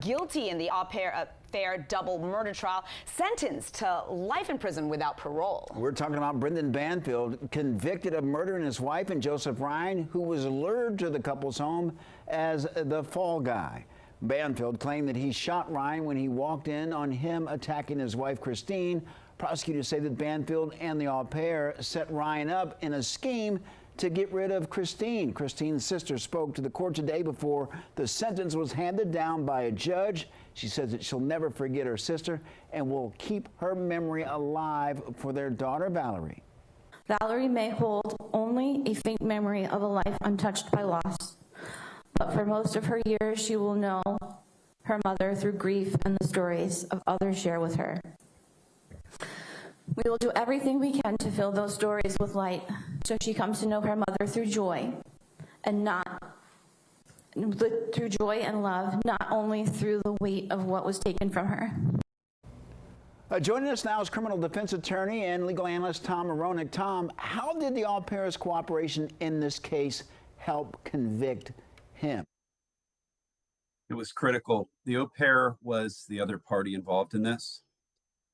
guilty in the au pair affair double murder trial, sentenced to life in prison without parole. We're talking about Brendan Banfield, convicted of murdering his wife and Joseph Ryan, who was lured to the couple's home as the fall guy. Banfield claimed that he shot Ryan when he walked in on him attacking his wife, Christine. Prosecutors say that Banfield and the au pair set Ryan up in a scheme to get rid of Christine. Christine's sister spoke to the court today before the sentence was handed down by a judge. She says that she'll never forget her sister and will keep her memory alive for their daughter, Valerie. Valerie may hold only a faint memory of a life untouched by loss, but for most of her years, she will know her mother through grief and the stories of others share with her. We will do everything we can to fill those stories with light so she comes to know her mother through joy and through joy and love, not only through the weight of what was taken from her. Joining us now is criminal defense attorney and legal analyst Tom Maronick. Tom, how did the au pair's cooperation in this case help convict him? It was critical. The au pair was the other party involved in this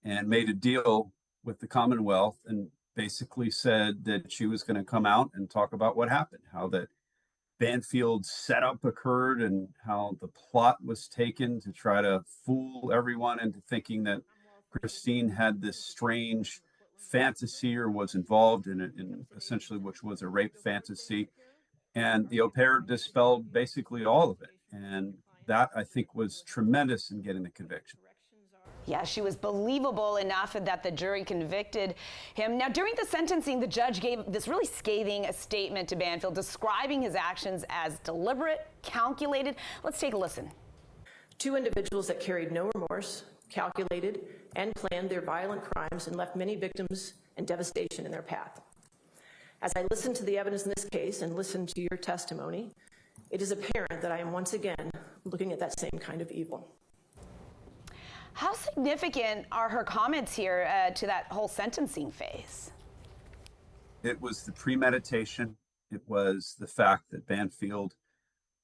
and made a deal with the Commonwealth and basically said that she was going to come out and talk about what happened, how the Banfield setup occurred and how the plot was taken to try to fool everyone into thinking that Christine had this strange fantasy or was involved in essentially which was a rape fantasy. And the au pair dispelled basically all of it. And that, I think, was tremendous in getting the conviction. Yeah, she was believable enough that the jury convicted him. Now, during the sentencing, the judge gave this really scathing statement to Banfield, describing his actions as deliberate, calculated. Let's take a listen. Two individuals that carried no remorse, calculated, and planned their violent crimes and left many victims and devastation in their path. As I listen to the evidence in this case and listen to your testimony, it is apparent that I am once again looking at that same kind of evil. How significant are her comments here to that whole sentencing phase? It was the premeditation. It was the fact that Banfield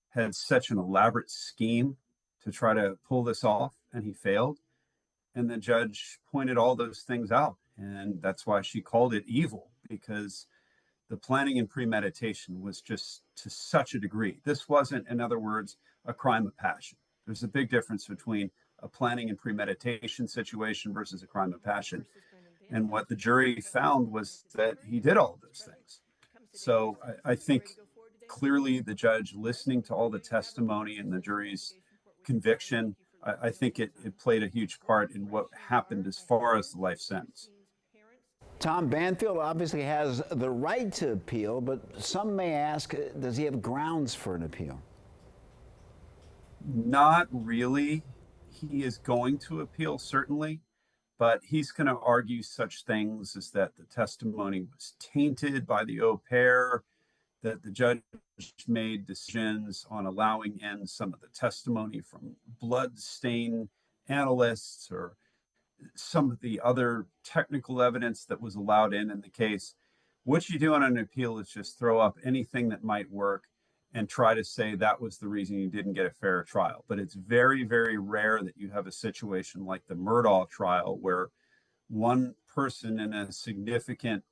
had such an elaborate scheme to try to pull this off, and he failed. And the judge pointed all those things out. And that's why she called it evil, because the planning and premeditation was just to such a degree. This wasn't, in other words, a crime of passion. There's a big difference between a planning and premeditation situation versus a crime of passion. And what the jury found was that he did all of those things. So I think clearly the judge, listening to all the testimony and the jury's conviction, I think it played a huge part in what happened as far as the life sentence. Tom, Banfield obviously has the right to appeal, but some may ask, does he have grounds for an appeal? Not really. He is going to appeal, certainly, but he's going to argue such things as that the testimony was tainted by the au pair, that the judge made decisions on allowing in some of the testimony from blood-stained analysts or some of the other technical evidence that was allowed in the case. What you do on an appeal is just throw up anything that might work and try to say that was the reason you didn't get a fair trial. But it's very, very rare that you have a situation like the Murdaugh trial where one person in a significant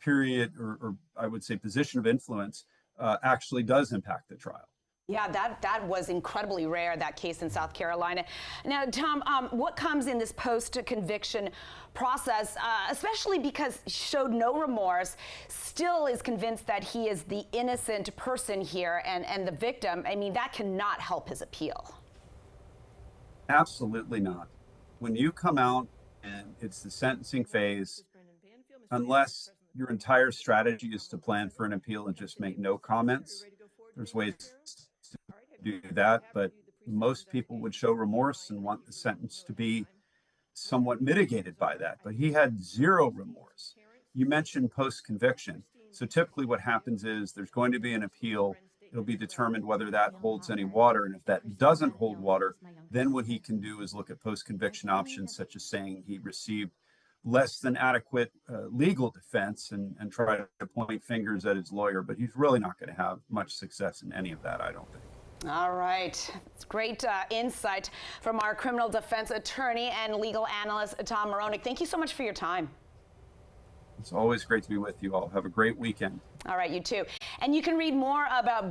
period or I would say position of influence actually does impact the trial. Yeah, that was incredibly rare, that case in South Carolina. Now, Tom, what comes in this post-conviction process, especially because he showed no remorse, still is convinced that he is the innocent person here and the victim? I mean, that cannot help his appeal. Absolutely not. When you come out and it's the sentencing phase, unless your entire strategy is to plan for an appeal and just make no comments, there's ways to do that, but most people would show remorse and want the sentence to be somewhat mitigated by that. But he had zero remorse. You mentioned post-conviction. So typically what happens is there's going to be an appeal. It'll be determined whether that holds any water. And if that doesn't hold water, then what he can do is look at post-conviction options, such as saying he received less than adequate legal defense and try to point fingers at his lawyer. But he's really not going to have much success in any of that, I don't think. All right. It's great insight from our criminal defense attorney and legal analyst, Tom Maronick. Thank you so much for your time. It's always great to be with you all. Have a great weekend. All right, you too. And you can read more about